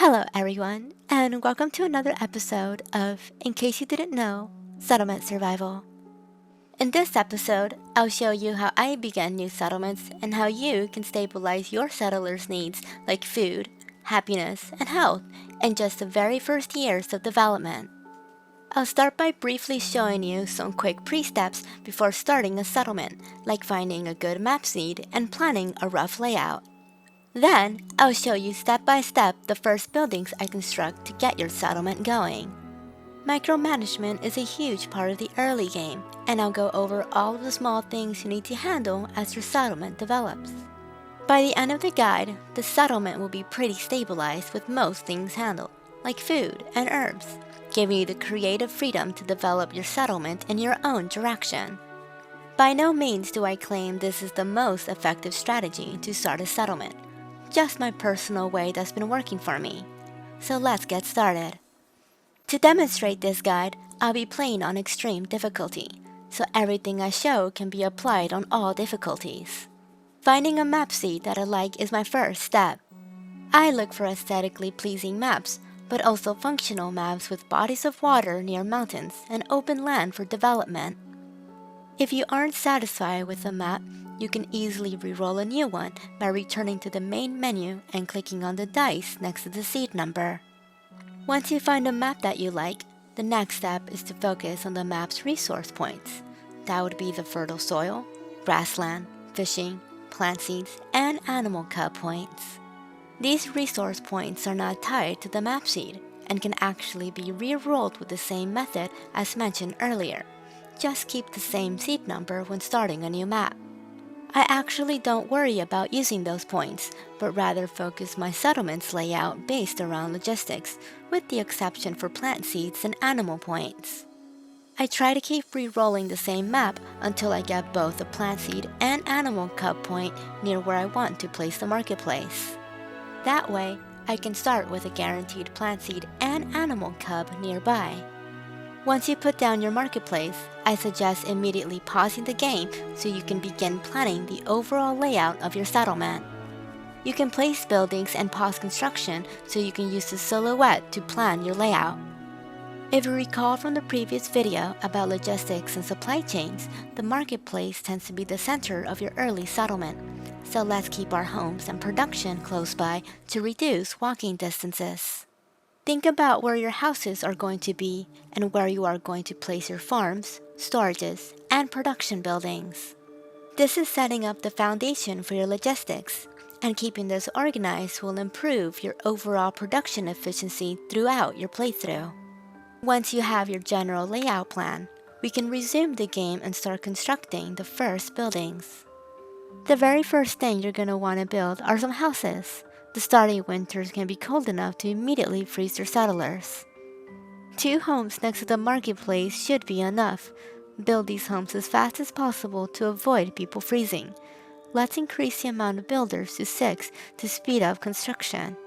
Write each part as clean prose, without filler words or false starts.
Hello, everyone, and welcome to another episode of In Case You Didn't Know, Settlement Survival. In this episode, I'll show you how I began new settlements and how you can stabilize your settlers' needs like food, happiness, and health in just the very first years of development. I'll start by briefly showing you some quick pre-steps before starting a settlement, like finding a good map seed and planning a rough layout. Then, I'll show you step by step the first buildings I construct to get your settlement going. Micromanagement is a huge part of the early game, and I'll go over all of the small things you need to handle as your settlement develops. By the end of the guide, the settlement will be pretty stabilized with most things handled, like food and herbs, giving you the creative freedom to develop your settlement in your own direction. By no means do I claim this is the most effective strategy to start a settlement, just my personal way that's been working for me. So let's get started. To demonstrate this guide, I'll be playing on extreme difficulty, so everything I show can be applied on all difficulties. Finding a map seed that I like is my first step. I look for aesthetically pleasing maps, but also functional maps with bodies of water near mountains and open land for development. If you aren't satisfied with a map, you can easily re-roll a new one by returning to the main menu and clicking on the dice next to the seed number. Once you find a map that you like, the next step is to focus on the map's resource points. That would be the fertile soil, grassland, fishing, plant seeds, and animal cub points. These resource points are not tied to the map seed and can actually be re-rolled with the same method as mentioned earlier. Just keep the same seed number when starting a new map. I actually don't worry about using those points, but rather focus my settlement's layout based around logistics, with the exception for plant seeds and animal points. I try to keep re-rolling the same map until I get both a plant seed and animal cub point near where I want to place the marketplace. That way, I can start with a guaranteed plant seed and animal cub nearby. Once you put down your marketplace, I suggest immediately pausing the game so you can begin planning the overall layout of your settlement. You can place buildings and pause construction so you can use the silhouette to plan your layout. If you recall from the previous video about logistics and supply chains, the marketplace tends to be the center of your early settlement, so let's keep our homes and production close by to reduce walking distances. Think about where your houses are going to be and where you are going to place your farms, storages, and production buildings. This is setting up the foundation for your logistics, and keeping this organized will improve your overall production efficiency throughout your playthrough. Once you have your general layout plan, we can resume the game and start constructing the first buildings. The very first thing you're going to want to build are some houses. The starting winters can be cold enough to immediately freeze your settlers. 2 homes next to the marketplace should be enough. Build these homes as fast as possible to avoid people freezing. Let's increase the amount of builders to 6 to speed up construction.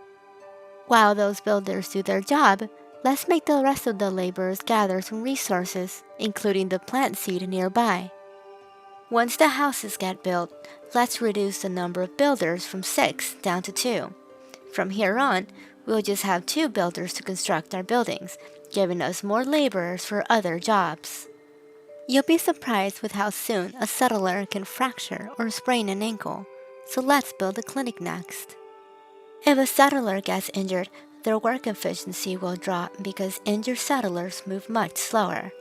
While those builders do their job, let's make the rest of the laborers gather some resources, including the plant seed nearby. Once the houses get built, let's reduce the number of builders from 6 down to 2. From here on, we'll just have 2 builders to construct our buildings, giving us more laborers for other jobs. You'll be surprised with how soon a settler can fracture or sprain an ankle, so let's build a clinic next. If a settler gets injured, their work efficiency will drop because injured settlers move much slower.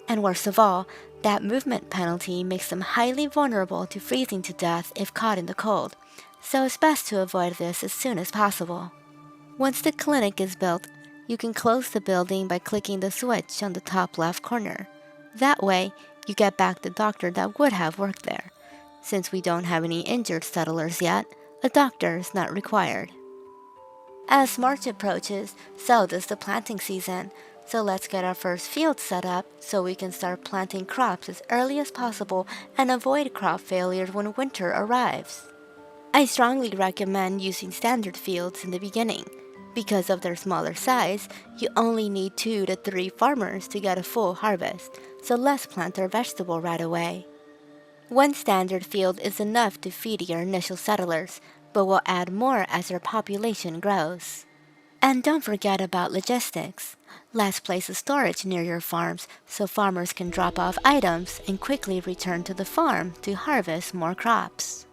And worst of all, that movement penalty makes them highly vulnerable to freezing to death if caught in the cold, so it's best to avoid this as soon as possible. Once the clinic is built, you can close the building by clicking the switch on the top left corner. That way, you get back the doctor that would have worked there. Since we don't have any injured settlers yet, a doctor is not required. As March approaches, so does the planting season. So let's get our first field set up so we can start planting crops as early as possible and avoid crop failure when winter arrives. I strongly recommend using standard fields in the beginning. Because of their smaller size, you only need 2 to 3 farmers to get a full harvest, so let's plant our vegetable right away. One standard field is enough to feed your initial settlers, but will add more as their population grows. And don't forget about logistics. Let's place a storage near your farms so farmers can drop off items and quickly return to the farm to harvest more crops.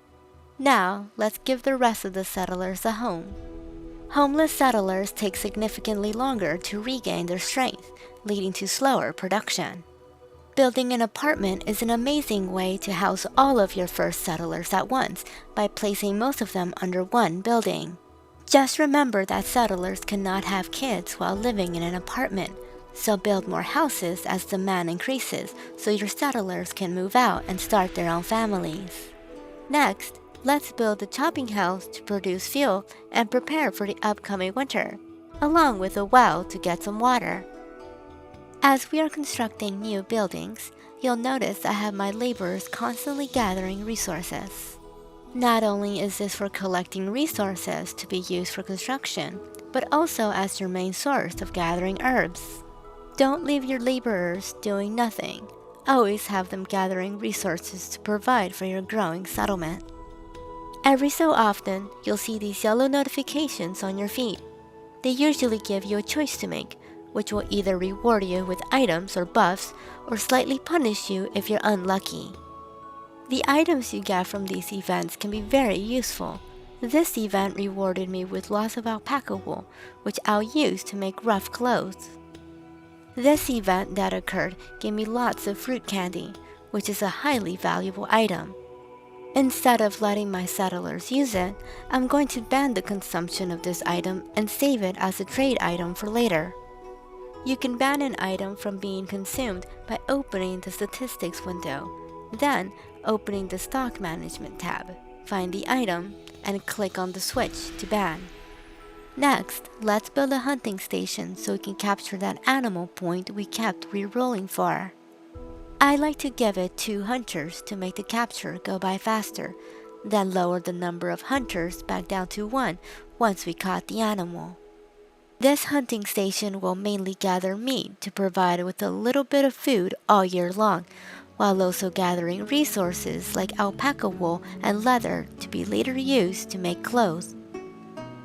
Now, let's give the rest of the settlers a home. Homeless settlers take significantly longer to regain their strength, leading to slower production. Building an apartment is an amazing way to house all of your first settlers at once by placing most of them under one building. Just remember that settlers cannot have kids while living in an apartment, so build more houses as demand increases so your settlers can move out and start their own families. Next, let's build a chopping house to produce fuel and prepare for the upcoming winter, along with a well to get some water. As we are constructing new buildings, you'll notice I have my laborers constantly gathering resources. Not only is this for collecting resources to be used for construction, but also as your main source of gathering herbs. Don't leave your laborers doing nothing. Always have them gathering resources to provide for your growing settlement. Every so often, you'll see these yellow notifications on your feed. They usually give you a choice to make, which will either reward you with items or buffs, or slightly punish you if you're unlucky. The items you get from these events can be very useful. This event rewarded me with lots of alpaca wool, which I'll use to make rough clothes. This event that occurred gave me lots of fruit candy, which is a highly valuable item. Instead of letting my settlers use it, I'm going to ban the consumption of this item and save it as a trade item for later. You can ban an item from being consumed by opening the statistics window, then opening the stock management tab, find the item, and click on the switch to ban. Next, let's build a hunting station so we can capture that animal point we kept re-rolling for. I like to give it 2 hunters to make the capture go by faster, then lower the number of hunters back down to 1 once we caught the animal. This hunting station will mainly gather meat to provide with a little bit of food all year long, while also gathering resources like alpaca wool and leather to be later used to make clothes.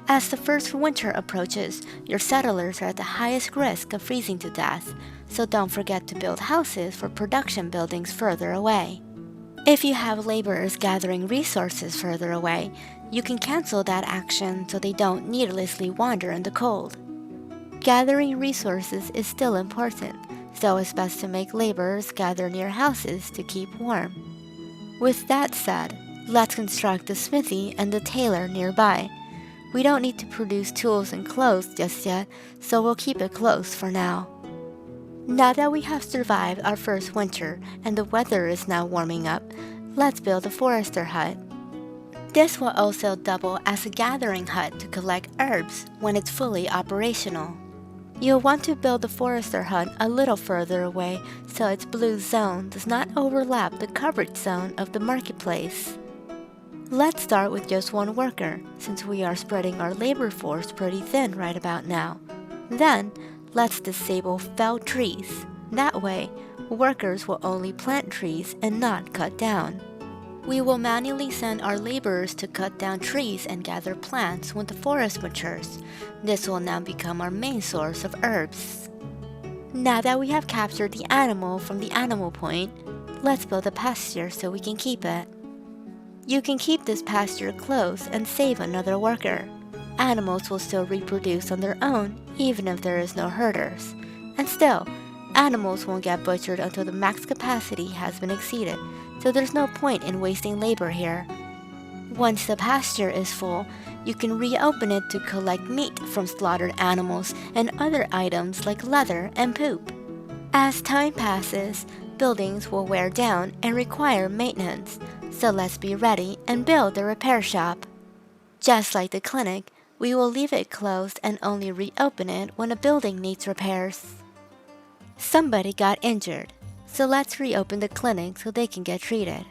As the first winter approaches, your settlers are at the highest risk of freezing to death, so don't forget to build houses for production buildings further away. If you have laborers gathering resources further away, you can cancel that action so they don't needlessly wander in the cold. Gathering resources is still important, so it's best to make laborers gather near houses to keep warm. With that said, let's construct the smithy and the tailor nearby. We don't need to produce tools and clothes just yet, so we'll keep it close for now. Now that we have survived our first winter and the weather is now warming up, let's build a forester hut. This will also double as a gathering hut to collect herbs when it's fully operational. You'll want to build the forester hut a little further away so its blue zone does not overlap the covered zone of the marketplace. Let's start with just 1 worker, since we are spreading our labor force pretty thin right about now. Then, let's disable felled trees. That way, workers will only plant trees and not cut down. We will manually send our laborers to cut down trees and gather plants when the forest matures. This will now become our main source of herbs. Now that we have captured the animal from the animal point, let's build a pasture so we can keep it. You can keep this pasture close and save another worker. Animals will still reproduce on their own even if there is no herders. And still, animals won't get butchered until the max capacity has been exceeded, so there's no point in wasting labor here. Once the pasture is full, you can reopen it to collect meat from slaughtered animals and other items like leather and poop. As time passes, buildings will wear down and require maintenance, so let's be ready and build a repair shop. Just like the clinic, we will leave it closed and only reopen it when a building needs repairs. Somebody got injured, so let's reopen the clinic so they can get treated.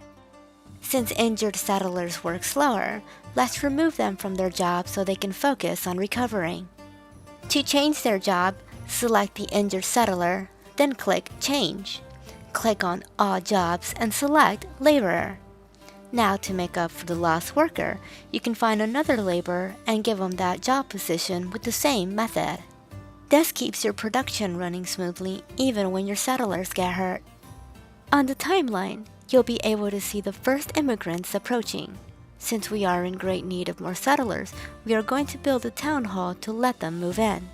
Since injured settlers work slower, let's remove them from their job so they can focus on recovering. To change their job, select the injured settler, then click Change. Click on All Jobs and select Laborer. Now, to make up for the lost worker, you can find another laborer and give them that job position with the same method. This keeps your production running smoothly even when your settlers get hurt. On the timeline, you'll be able to see the first immigrants approaching. Since we are in great need of more settlers, we are going to build a town hall to let them move in.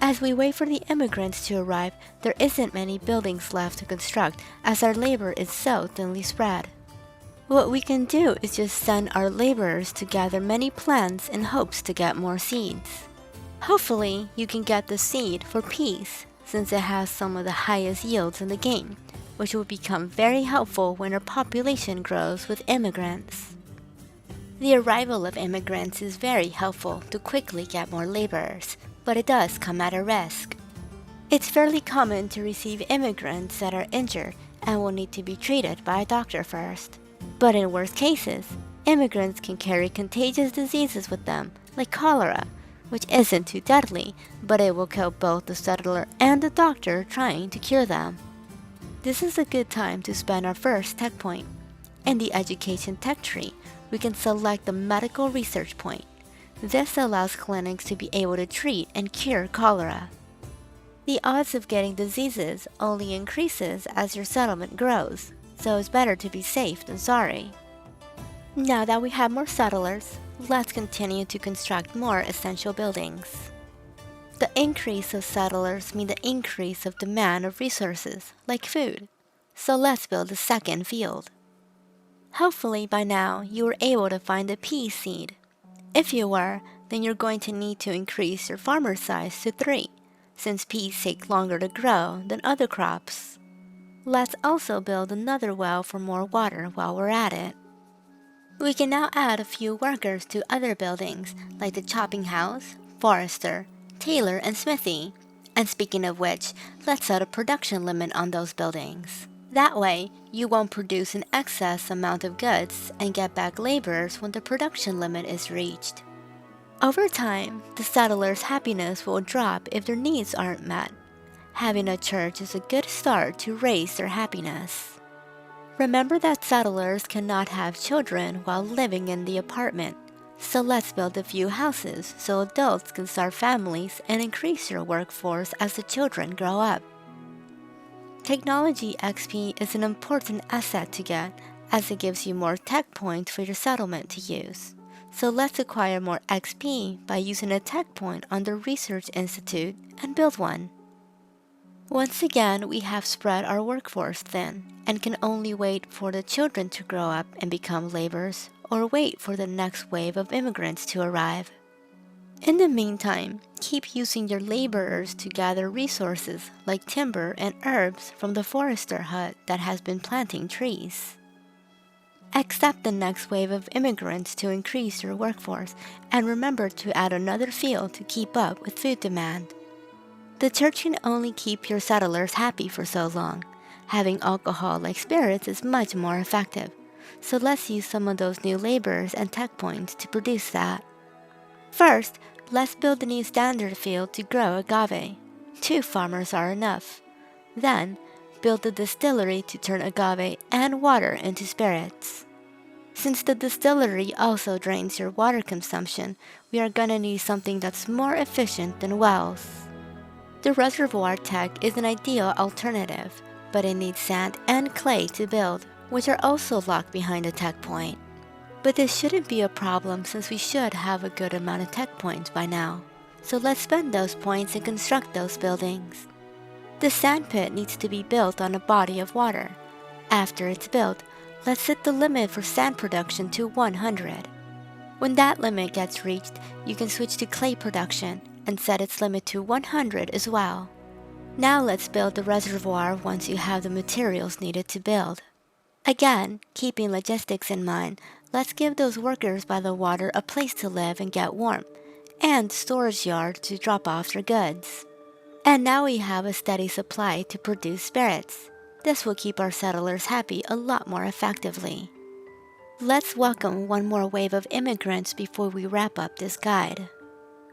As we wait for the immigrants to arrive, there isn't many buildings left to construct as our labor is so thinly spread. What we can do is just send our laborers to gather many plants in hopes to get more seeds. Hopefully, you can get the seed for peace, since it has some of the highest yields in the game, which will become very helpful when our population grows with immigrants. The arrival of immigrants is very helpful to quickly get more laborers, but it does come at a risk. It's fairly common to receive immigrants that are injured and will need to be treated by a doctor first. But in worst cases, immigrants can carry contagious diseases with them, like cholera, which isn't too deadly, but it will kill both the settler and the doctor trying to cure them. This is a good time to spend our first tech point. In the education tech tree, we can select the medical research point. This allows clinics to be able to treat and cure cholera. The odds of getting diseases only increases as your settlement grows, so it's better to be safe than sorry. Now that we have more settlers, let's continue to construct more essential buildings. The increase of settlers means the increase of demand of resources, like food. So let's build a second field. Hopefully by now you were able to find the pea seed. If you were, then you're going to need to increase your farmer size to 3, since peas take longer to grow than other crops. Let's also build another well for more water while we're at it. We can now add a few workers to other buildings, like the chopping house, forester, tailor, and smithy. And speaking of which, let's set a production limit on those buildings. That way, you won't produce an excess amount of goods and get back laborers when the production limit is reached. Over time, the settlers' happiness will drop if their needs aren't met. Having a church is a good start to raise their happiness. Remember that settlers cannot have children while living in the apartment, so let's build a few houses so adults can start families and increase your workforce as the children grow up. Technology XP is an important asset to get, as it gives you more tech points for your settlement to use. So let's acquire more XP by using a tech point on the Research Institute and build one. Once again, we have spread our workforce thin and can only wait for the children to grow up and become laborers, or wait for the next wave of immigrants to arrive. In the meantime, keep using your laborers to gather resources like timber and herbs from the forester hut that has been planting trees. Accept the next wave of immigrants to increase your workforce, and remember to add another field to keep up with food demand. The church can only keep your settlers happy for so long. Having alcohol like spirits is much more effective, so let's use some of those new laborers and tech points to produce that. First, let's build a new standard field to grow agave. 2 farmers are enough. Then, build a distillery to turn agave and water into spirits. Since the distillery also drains your water consumption, we are gonna need something that's more efficient than wells. The reservoir tech is an ideal alternative, but it needs sand and clay to build, which are also locked behind a tech point. But this shouldn't be a problem since we should have a good amount of tech points by now. So let's spend those points and construct those buildings. The sand pit needs to be built on a body of water. After it's built, let's set the limit for sand production to 100. When that limit gets reached, you can switch to clay production and set its limit to 100 as well. Now let's build the reservoir once you have the materials needed to build. Again, keeping logistics in mind, let's give those workers by the water a place to live and get warm, and storage yard to drop off their goods. And now we have a steady supply to produce spirits. This will keep our settlers happy a lot more effectively. Let's welcome one more wave of immigrants before we wrap up this guide.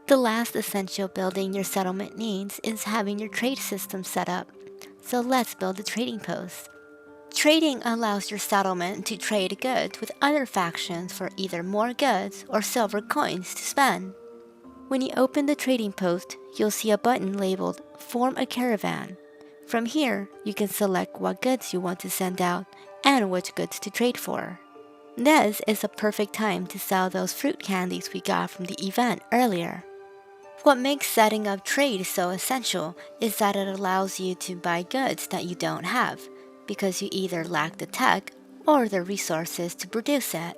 The last essential building your settlement needs is having your trade system set up. So let's build a trading post. Trading allows your settlement to trade goods with other factions for either more goods or silver coins to spend. When you open the trading post, you'll see a button labeled Form a Caravan. From here, you can select what goods you want to send out and which goods to trade for. This is a perfect time to sell those fruit candies we got from the event earlier. What makes setting up trade so essential is that it allows you to buy goods that you don't have, because you either lack the tech or the resources to produce it.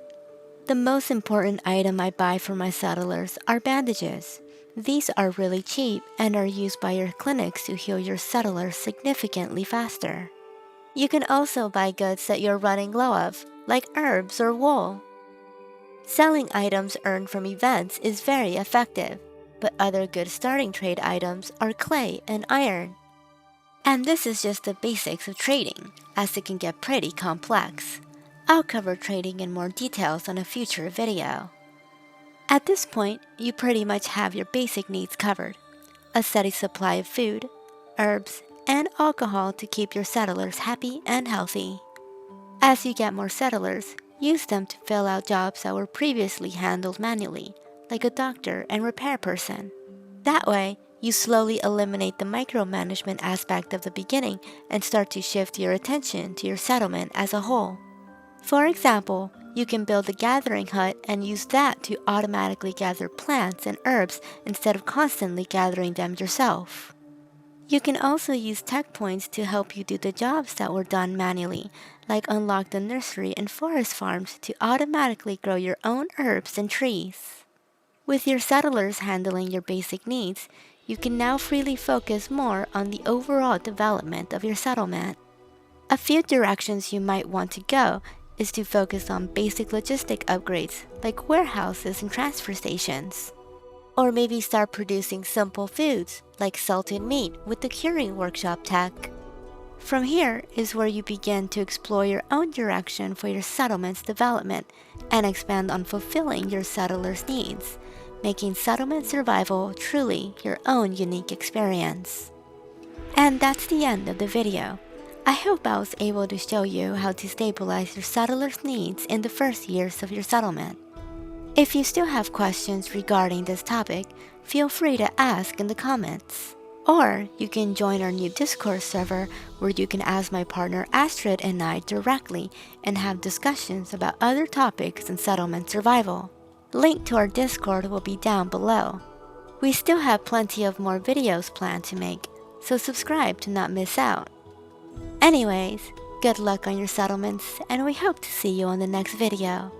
The most important item I buy for my settlers are bandages. These are really cheap and are used by your clinics to heal your settlers significantly faster. You can also buy goods that you're running low of, like herbs or wool. Selling items earned from events is very effective, but other good starting trade items are clay and iron. And this is just the basics of trading, as it can get pretty complex. I'll cover trading in more details on a future video. At this point, you pretty much have your basic needs covered: a steady supply of food, herbs, and alcohol to keep your settlers happy and healthy. As you get more settlers, use them to fill out jobs that were previously handled manually, like a doctor and repair person. That way, you slowly eliminate the micromanagement aspect of the beginning and start to shift your attention to your settlement as a whole. For example, you can build a gathering hut and use that to automatically gather plants and herbs instead of constantly gathering them yourself. You can also use tech points to help you do the jobs that were done manually, like unlock the nursery and forest farms to automatically grow your own herbs and trees. With your settlers handling your basic needs, you can now freely focus more on the overall development of your settlement. A few directions you might want to go is to focus on basic logistic upgrades like warehouses and transfer stations. Or maybe start producing simple foods like salted meat with the curing workshop tech. From here is where you begin to explore your own direction for your settlement's development and expand on fulfilling your settlers' needs, making settlement survival truly your own unique experience. And that's the end of the video. I hope I was able to show you how to stabilize your settlers' needs in the first years of your settlement. If you still have questions regarding this topic, feel free to ask in the comments. Or you can join our new Discord server where you can ask my partner Astrid and I directly and have discussions about other topics in settlement survival. Link to our Discord will be down below. We still have plenty of more videos planned to make, so subscribe to not miss out. Anyways, good luck on your settlements, and we hope to see you on the next video.